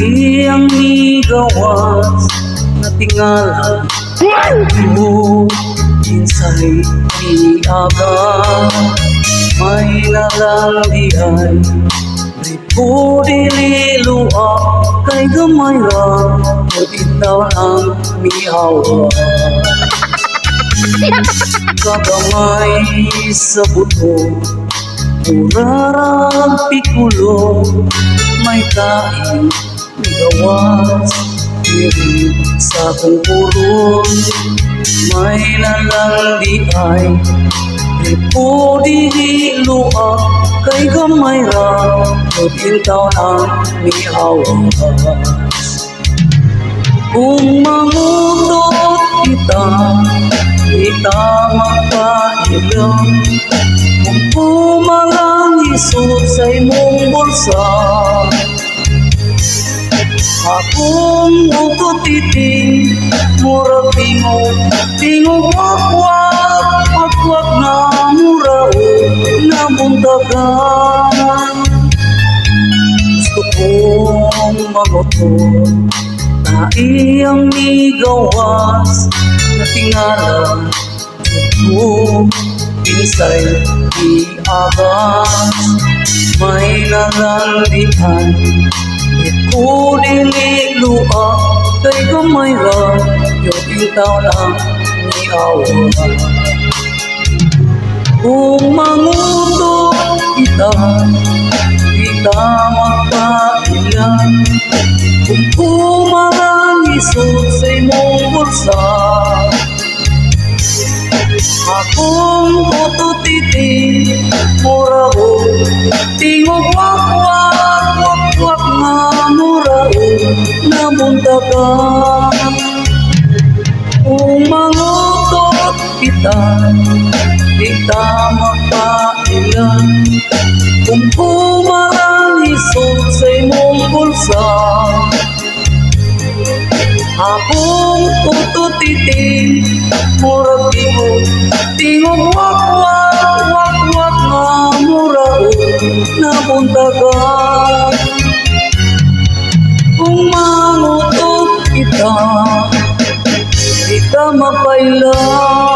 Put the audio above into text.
iyang migawas na tingala mo kinsay iaga may nalandiay ripo dililua kay gamay ra o itaw ang mihawa kagamay sa buto murarang pikulo may kain migawas diri sa kungkurong may nalandiay ripo dililua kay gamay ra o itaw ang mihawas kung mangutot kita makailang kung pumalang isot sa imong bulsa akong utot-titing murag tingog wakwak na murao na buntagan gusto kong magotot na iyang migawas na tingala ko pinsay iagas may nalandian ito dililua kay gamay ra yung itaw lang ni awa kung mangutot kita makailan kung pumarang isot sa imong bulsa akong utot-titing murao tingog wakwak nga murao na buntagan kung mangutot kita makailan kung pumarang isot sa imong bulsa akong utot-titing murag tingog wakwak nga murao na buntagan kung mangutot kita mapailan